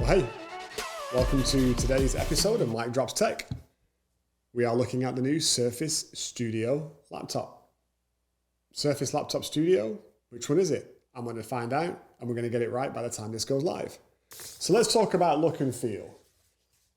Hey, welcome to today's episode of Mike Drops Tech. We are looking at the new Surface Studio laptop. Surface Laptop Studio, which one is it? I'm going to find out, and we're going to get it right by the time this goes live. So let's talk about look and feel.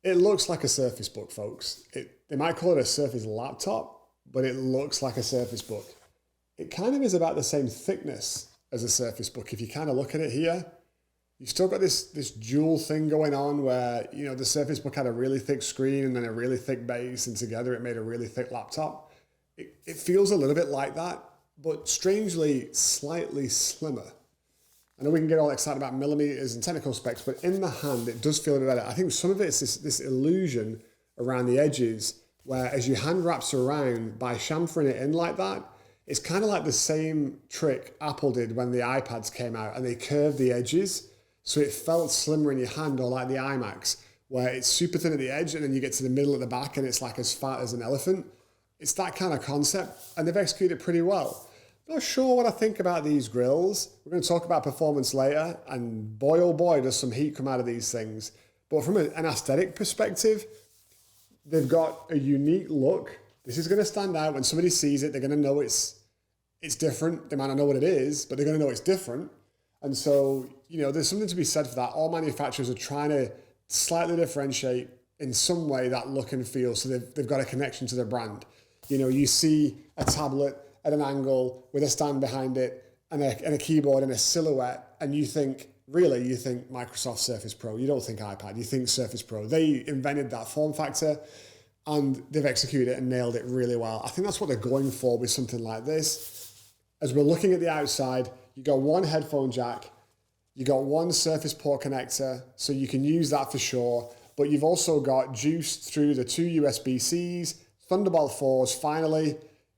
It looks like a Surface Book, folks. They might call it a Surface laptop, but it looks like a Surface Book. It kind of is about the same thickness as a Surface Book. If you kind of look at it here, you've still got this dual thing going on where, you know, the Surface Book had a really thick screen and then a really thick base, and together it made a really thick laptop. It feels a little bit like that, but strangely slightly slimmer. I know we can get all excited about millimeters and technical specs, but in the hand, it does feel a bit better. I think some of it's this illusion around the edges where as your hand wraps around, by chamfering it in like that, it's kind of like the same trick Apple did when the iPads came out and they curved the edges. So it felt slimmer in your hand, or like the iMacs, where it's super thin at the edge and then you get to the middle at the back and it's like as fat as an elephant. It's that kind of concept, and they've executed it pretty well. Not sure what I think about these grills. We're going to talk about performance later, and boy oh boy does some heat come out of these things. But from an aesthetic perspective, they've got a unique look. This is going to stand out. When somebody sees it, they're going to know it's different. They might not know what it is, but they're going to know it's different. And so, you know, there's something to be said for that. All manufacturers are trying to slightly differentiate in some way that look and feel, so they've got a connection to their brand. You know, you see a tablet at an angle with a stand behind it and a keyboard and a silhouette, and you think Microsoft Surface Pro. You don't think iPad, you think Surface Pro. They invented that form factor and they've executed it and nailed it really well. I think that's what they're going for with something like this. As we're looking at the outside, you got one headphone jack, you got one Surface port connector, so you can use that for sure, but you've also got juice through the two USB-Cs, Thunderbolt 4s finally,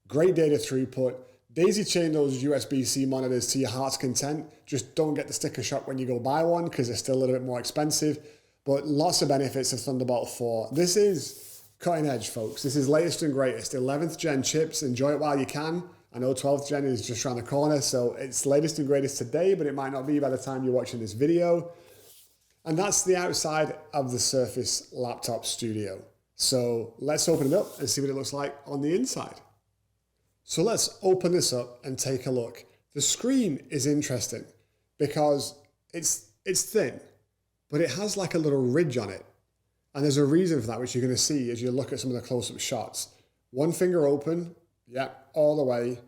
great data throughput, daisy chain those USB-C monitors to your heart's content. Just don't get the sticker shock when you go buy one because they're still a little bit more expensive, but lots of benefits of Thunderbolt 4. This is cutting edge, folks. This is latest and greatest. 11th gen chips, enjoy it while you can. I know 12th gen is just around the corner, so it's latest and greatest today, but it might not be by the time you're watching this video. And that's the outside of the Surface Laptop Studio. So let's open it up and see what it looks like on the inside. So let's open this up and take a look. The screen is interesting because it's thin, but it has like a little ridge on it. And there's a reason for that, which you're going to see as you look at some of the close-up shots. One finger open, yeah, all the way.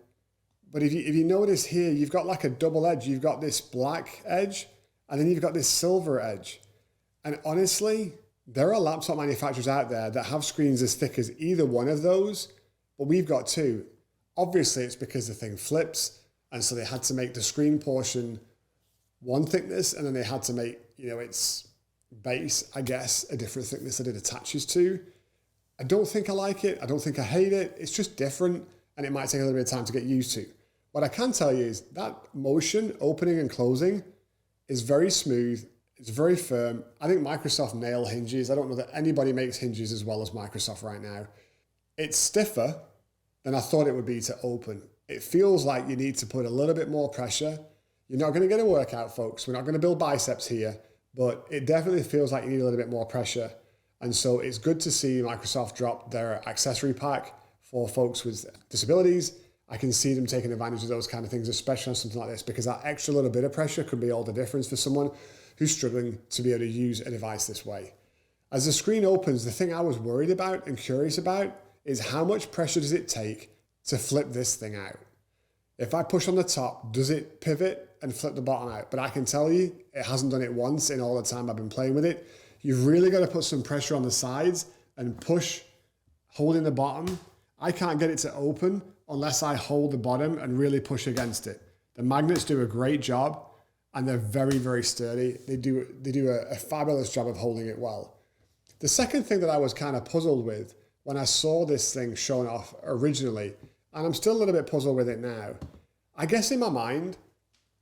But if you notice here, you've got like a double edge. You've got this black edge, and then you've got this silver edge. And honestly, there are laptop manufacturers out there that have screens as thick as either one of those, but we've got two. Obviously, it's because the thing flips, and so they had to make the screen portion one thickness, and then they had to make, you know, its base, I guess, a different thickness that it attaches to. I don't think I like it. I don't think I hate it. It's just different, and it might take a little bit of time to get used to. What I can tell you is that motion, opening and closing, is very smooth. It's very firm. I think Microsoft nail hinges. I don't know that anybody makes hinges as well as Microsoft right now. It's stiffer than I thought it would be to open. It feels like you need to put a little bit more pressure. You're not going to get a workout, folks. We're not going to build biceps here, but it definitely feels like you need a little bit more pressure. And so it's good to see Microsoft drop their accessory pack for folks with disabilities. I can see them taking advantage of those kind of things, especially on something like this, because that extra little bit of pressure could be all the difference for someone who's struggling to be able to use a device this way. As the screen opens, the thing I was worried about and curious about is how much pressure does it take to flip this thing out? If I push on the top, does it pivot and flip the bottom out? But I can tell you, it hasn't done it once in all the time I've been playing with it. You've really got to put some pressure on the sides and push, holding the bottom. I can't get it to open unless I hold the bottom and really push against it. The magnets do a great job, and they're very, very sturdy. They do a fabulous job of holding it well. The second thing that I was kind of puzzled with when I saw this thing shown off originally, and I'm still a little bit puzzled with it now, I guess in my mind,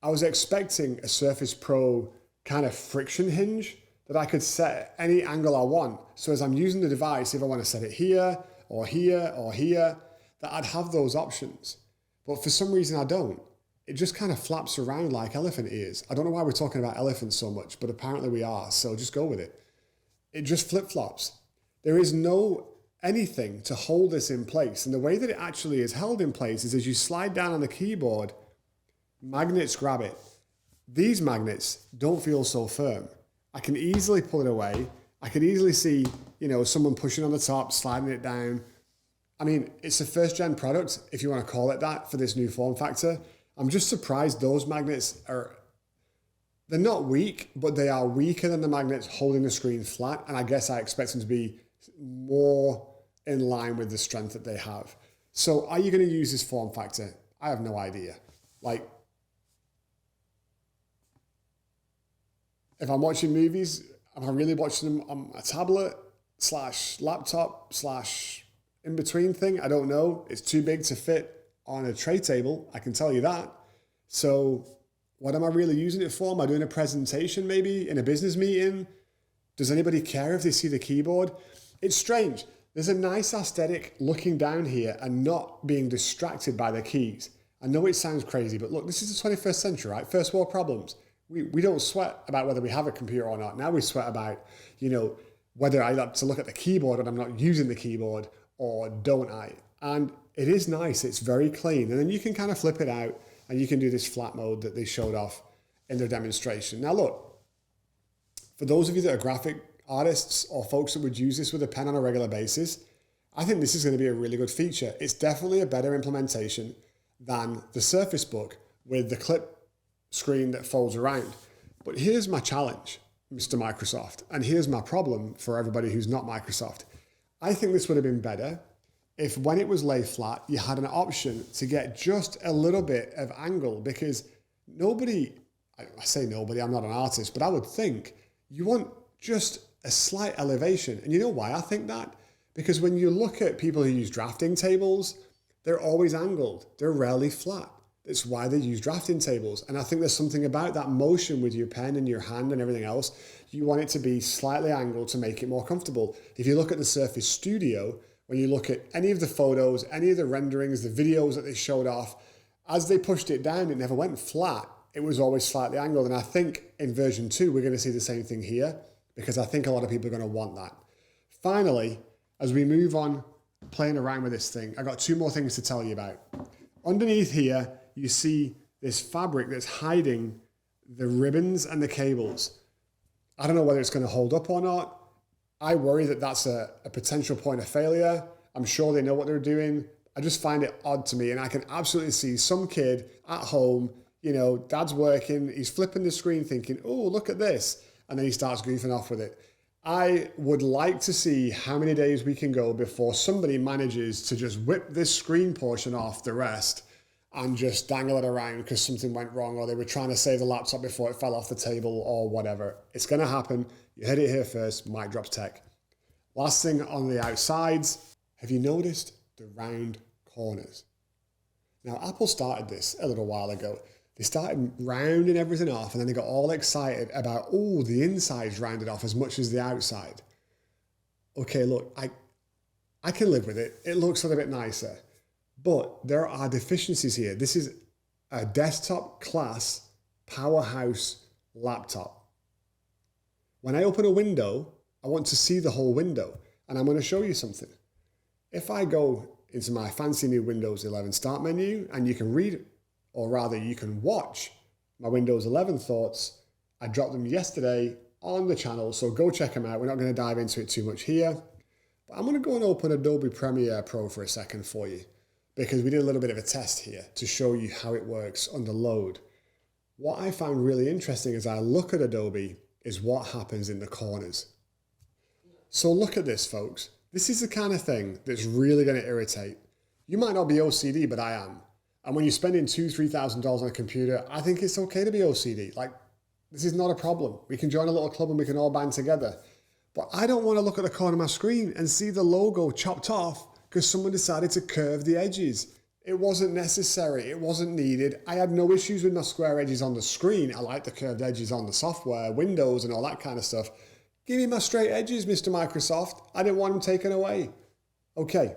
I was expecting a Surface Pro kind of friction hinge that I could set at any angle I want. So as I'm using the device, if I want to set it here or here or here, that I'd have those options. But for some reason I don't. it just kind of flaps around like elephant ears. I don't know why we're talking about elephants so much, but apparently we are, so just go with it. It just flip-flops. There is no anything to hold this in place. And the way that it actually is held in place is as you slide down on the keyboard, magnets grab it. These magnets don't feel so firm. I can easily pull it away. I can easily see, someone pushing on the top, sliding it down. I mean, it's a first gen product, if you want to call it that, for this new form factor. I'm just surprised those magnets they're not weak, but they are weaker than the magnets holding the screen flat. And I guess I expect them to be more in line with the strength that they have. So are you going to use this form factor? I have no idea. Like, if I'm watching movies, am I really watching them on a tablet / laptop / in between thing? I don't know. It's too big to fit on a tray table. I can tell you that. So what am I really using it for? Am I doing a presentation maybe in a business meeting? Does anybody care if they see the keyboard? It's strange. There's a nice aesthetic looking down here and not being distracted by the keys. I know it sounds crazy, but look, this is the 21st century, right? First world problems. We don't sweat about whether we have a computer or not. Now we sweat about, whether I like to look at the keyboard and I'm not using the keyboard or don't I? And it is nice. It's very clean. And then you can kind of flip it out and you can do this flat mode that they showed off in their demonstration. Now look, for those of you that are graphic artists or folks that would use this with a pen on a regular basis, I think this is going to be a really good feature. It's definitely a better implementation than the Surface Book with the clip screen that folds around. But here's my challenge, Mr. Microsoft, and here's my problem for everybody who's not Microsoft. I think this would have been better if when it was lay flat, you had an option to get just a little bit of angle, because I say nobody, I'm not an artist, but I would think you want just a slight elevation. And you know why I think that? Because when you look at people who use drafting tables, they're always angled. They're rarely flat. That's why they use drafting tables. And I think there's something about that motion with your pen and your hand and everything else. You want it to be slightly angled to make it more comfortable. If you look at the Surface Studio, when you look at any of the photos, any of the renderings, the videos that they showed off, as they pushed it down, it never went flat. It was always slightly angled. And I think in version 2, we're going to see the same thing here, because I think a lot of people are going to want that. Finally, as we move on playing around with this thing, I got 2 more things to tell you about. Underneath here, you see this fabric that's hiding the ribbons and the cables. I don't know whether it's going to hold up or not. I worry that that's a potential point of failure. I'm sure they know what they're doing. I just find it odd to me. And I can absolutely see some kid at home, dad's working, he's flipping the screen thinking, oh, look at this. And then he starts goofing off with it. I would like to see how many days we can go before somebody manages to just whip this screen portion off the rest and just dangle it around because something went wrong, or they were trying to save the laptop before it fell off the table or whatever. It's going to happen. You heard it here first. Mic Drops Tech. Last thing on the outsides, have you noticed the round corners? Now, Apple started this a little while ago. They started rounding everything off, and then they got all excited about, oh, the inside's rounded off as much as the outside. Okay, look, I can live with it. It looks a little bit nicer. But there are deficiencies here. This is a desktop class powerhouse laptop. When I open a window, I want to see the whole window. And I'm going to show you something. If I go into my fancy new Windows 11 Start menu, and you can read, or rather you can watch my Windows 11 thoughts. I dropped them yesterday on the channel, so go check them out. We're not going to dive into it too much here. But I'm going to go and open Adobe Premiere Pro for a second for you, because we did a little bit of a test here to show you how it works under load. What I found really interesting as I look at Adobe is what happens in the corners. So look at this, folks. This is the kind of thing that's really going to irritate. You might not be OCD, but I am. And when you're spending $2,000, $3,000 on a computer, I think it's okay to be OCD. Like, this is not a problem. We can join a little club and we can all band together. But I don't want to look at the corner of my screen and see the logo chopped off because someone decided to curve the edges. It wasn't necessary. It wasn't needed. I had no issues with my square edges on the screen. I like the curved edges on the software, Windows, and all that kind of stuff. Give me my straight edges, Mr. Microsoft. I didn't want them taken away. Okay.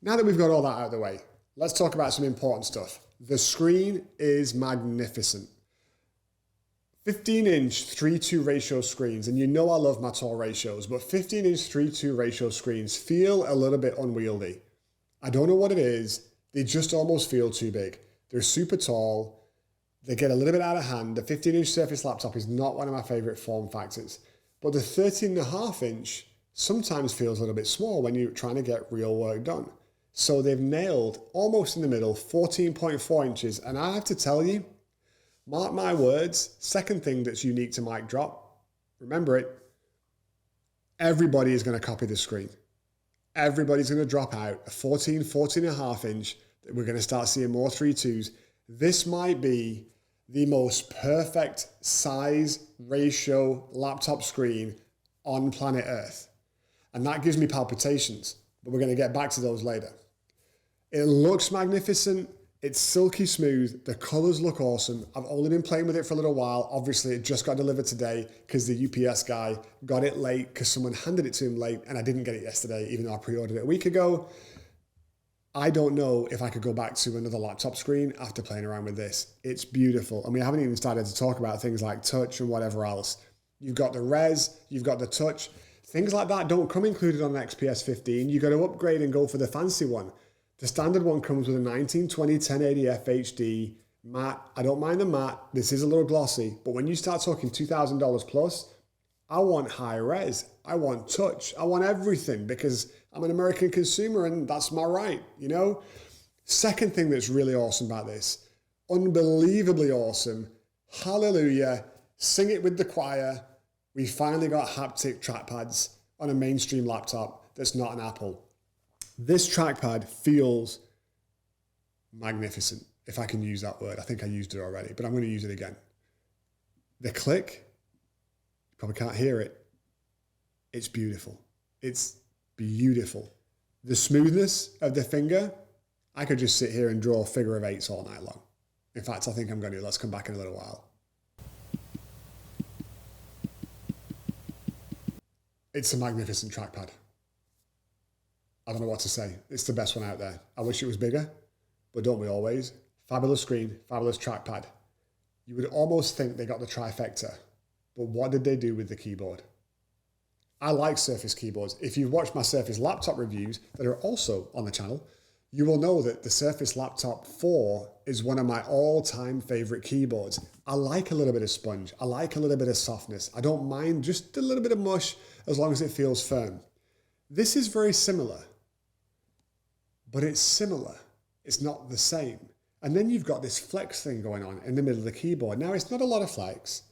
Now that we've got all that out of the way, let's talk about some important stuff. The screen is magnificent. 15-inch 3:2 ratio screens, and you know I love my tall ratios, but 15-inch 3:2 ratio screens feel a little bit unwieldy. I don't know what it is. They just almost feel too big. They're super tall. They get a little bit out of hand. The 15-inch Surface laptop is not one of my favorite form factors, but the 13.5-inch sometimes feels a little bit small when you're trying to get real work done. So they've nailed almost in the middle, 14.4 inches, and I have to tell you, mark my words, second thing that's unique to Mic Drop, remember it, everybody is going to copy the screen. Everybody's going to drop out a 14.5 inch. We're going to start seeing more 3.2s. This might be the most perfect size ratio laptop screen on planet Earth. And that gives me palpitations, but we're going to get back to those later. It looks magnificent. It's silky smooth. The colors look awesome. I've only been playing with it for a little while. Obviously, it just got delivered today because the UPS guy got it late because someone handed it to him late and I didn't get it yesterday, even though I pre-ordered it a week ago. I don't know if I could go back to another laptop screen after playing around with this. It's beautiful. I mean, I haven't even started to talk about things like touch and whatever else. You've got the res, you've got the touch. Things like that don't come included on an XPS 15. You got to upgrade and go for the fancy one. The standard one comes with a 1920 1080f HD matte. I don't mind the matte. This is a little glossy, but when you start talking $2,000 plus, I want high res. I want touch. I want everything because I'm an American consumer and that's my right, you know? Second thing that's really awesome about this, unbelievably awesome. Hallelujah. Sing it with the choir. We finally got haptic trackpads on a mainstream laptop that's not an Apple. This trackpad feels magnificent, if I can use that word. I think I used it already, but I'm going to use it again. The click, you probably can't hear it. It's beautiful. It's beautiful. The smoothness of the finger, I could just sit here and draw figure of eights all night long. In fact, I think I'm going to. Let's come back in a little while. It's a magnificent trackpad. I don't know what to say. It's the best one out there. I wish it was bigger, but don't we always? Fabulous screen, fabulous trackpad. You would almost think they got the trifecta, but what did they do with the keyboard? I like Surface keyboards. If you've watched my Surface laptop reviews that are also on the channel, you will know that the Surface Laptop 4 is one of my all-time favorite keyboards. I like a little bit of sponge. I like a little bit of softness. I don't mind just a little bit of mush as long as it feels firm. This is very similar, but it's similar. It's not the same. And then you've got this flex thing going on in the middle of the keyboard. Now, it's not a lot of flex,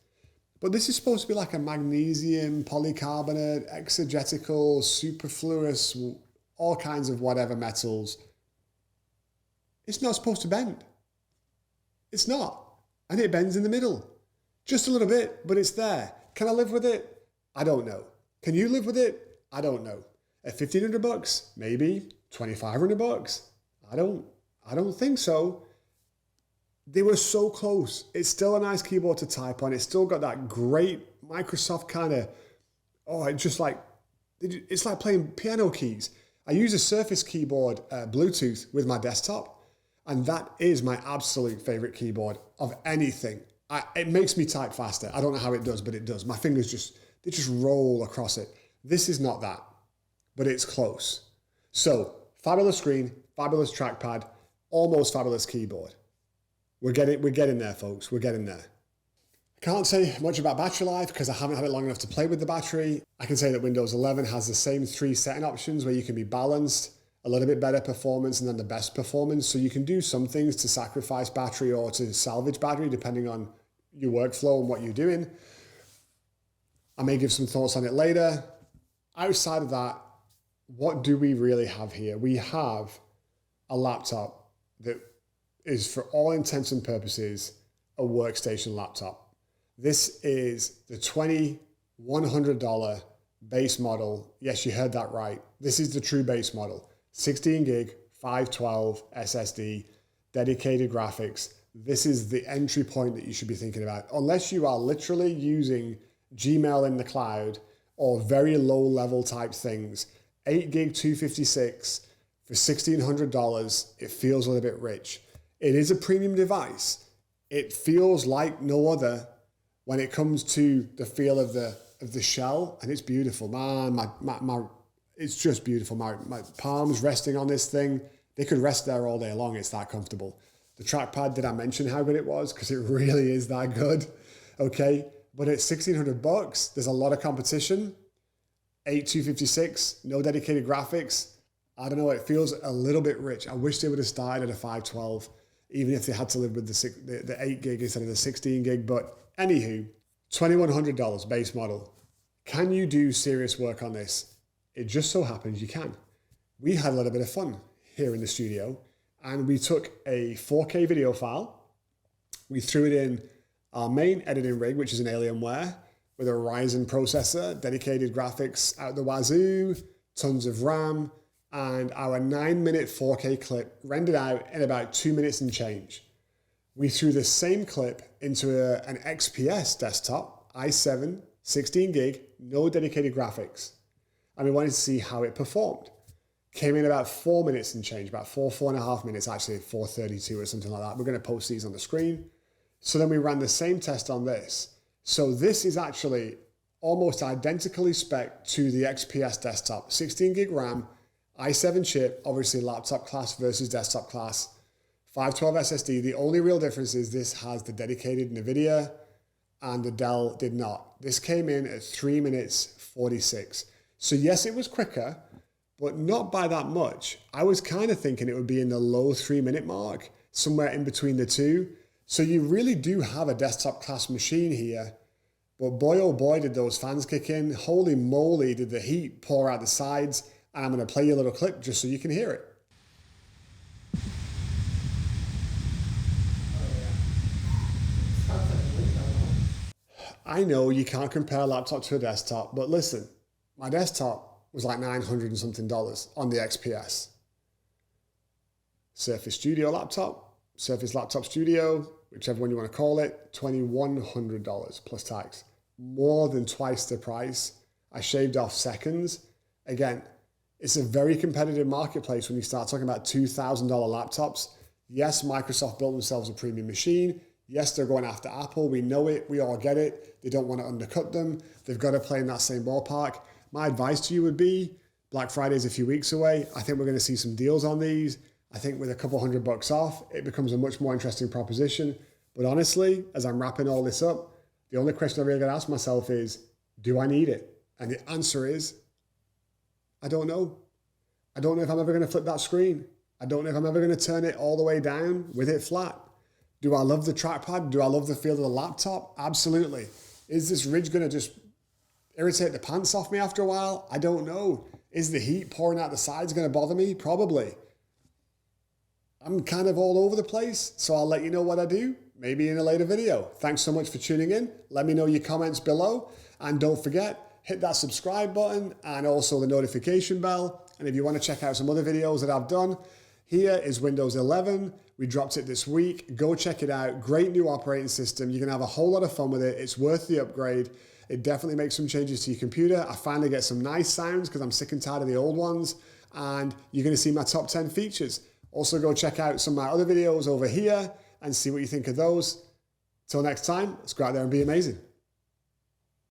but this is supposed to be like a magnesium, polycarbonate, exegetical, superfluous, all kinds of whatever metals. It's not supposed to bend. It's not. And it bends in the middle. Just a little bit, but it's there. Can I live with it? I don't know. Can you live with it? I don't know. At $1,500, maybe. $2,500? I don't think so. They were so close. It's still a nice keyboard to type on. It's still got that great Microsoft kind of, it's like playing piano keys. I use a Surface keyboard, Bluetooth with my desktop, and that is my absolute favorite keyboard of anything. It makes me type faster. I don't know how it does, but it does. My fingers just roll across it. This is not that, but it's close. So, fabulous screen, fabulous trackpad, almost fabulous keyboard. We're getting there, folks. We're getting there. I can't say much about battery life because I haven't had it long enough to play with the battery. I can say that Windows 11 has the same 3 setting options where you can be balanced, a little bit better performance, and then the best performance. So you can do some things to sacrifice battery or to salvage battery depending on your workflow and what you're doing. I may give some thoughts on it later. Outside of that, what do we really have here? We have a laptop that is, for all intents and purposes, a workstation laptop. This is the $2,100 base model. Yes, you heard that right. This is the true base model. 16 gig, 512 SSD, dedicated graphics. This is the entry point that you should be thinking about. Unless you are literally using Gmail in the cloud or very low level type things. 8 gig 256 for $1,600, it feels a little bit rich. It is a premium device. It feels like no other when it comes to the feel of the shell, and it's beautiful. Man, it's just beautiful. My palms resting on this thing, they could rest there all day long. It's that comfortable. The trackpad, did I mention how good it was? Because it really is that good. Okay, but it's $1,600. There's a lot of competition. 8256, no dedicated graphics. I don't know, it feels a little bit rich. I wish they would have started at a 512, even if they had to live with the 8 gig instead of the 16 gig. But anywho, $2,100 base model. Can you do serious work on this? It just so happens you can. We had a little bit of fun here in the studio, and we took a 4K video file. We threw it in our main editing rig, which is an Alienware, with a Ryzen processor, dedicated graphics out the wazoo, tons of RAM, and our 9-minute 4K clip rendered out in about 2 minutes and change. We threw the same clip into an XPS desktop, i7, 16 gig, no dedicated graphics. And we wanted to see how it performed. Came in about 4 minutes and change, about 4.5 minutes, actually 4:32 or something like that. We're going to post these on the screen. So then we ran the same test on this. So this is actually almost identically spec to the XPS desktop. 16 gig RAM, i7 chip, obviously laptop class versus desktop class, 512 SSD. The only real difference is this has the dedicated NVIDIA and the Dell did not. This came in at 3 minutes 46. So yes, it was quicker, but not by that much. I was kind of thinking it would be in the low 3-minute mark, somewhere in between the two. So you really do have a desktop class machine here, but boy, oh boy, did those fans kick in. Holy moly, did the heat pour out the sides. And I'm gonna play you a little clip just so you can hear it. I know you can't compare a laptop to a desktop, but listen, my desktop was like $900 and something on the XPS. Surface Studio laptop, Surface Laptop Studio, whichever one you want to call it, $2,100 plus tax. More than twice the price. I shaved off seconds. Again, it's a very competitive marketplace when you start talking about $2,000 laptops. Yes, Microsoft built themselves a premium machine. Yes, they're going after Apple. We know it. We all get it. They don't want to undercut them. They've got to play in that same ballpark. My advice to you would be Black Friday is a few weeks away. I think we're going to see some deals on these. I think with a couple $100 off, it becomes a much more interesting proposition. But honestly, as I'm wrapping all this up, the only question I really got to ask myself is, do I need it? And the answer is, I don't know. I don't know if I'm ever going to flip that screen. I don't know if I'm ever going to turn it all the way down with it flat. Do I love the trackpad? Do I love the feel of the laptop? Absolutely. Is this ridge going to just irritate the pants off me after a while? I don't know. Is the heat pouring out the sides going to bother me? Probably. I'm kind of all over the place, so I'll let you know what I do, maybe in a later video. Thanks so much for tuning in. Let me know your comments below. And don't forget, hit that subscribe button and also the notification bell. And if you want to check out some other videos that I've done, here is Windows 11. We dropped it this week. Go check it out. Great new operating system. You're going to have a whole lot of fun with it. It's worth the upgrade. It definitely makes some changes to your computer. I finally get some nice sounds because I'm sick and tired of the old ones. And you're going to see my top 10 features. Also go check out some of my other videos over here and see what you think of those. Till next time, let's go out there and be amazing.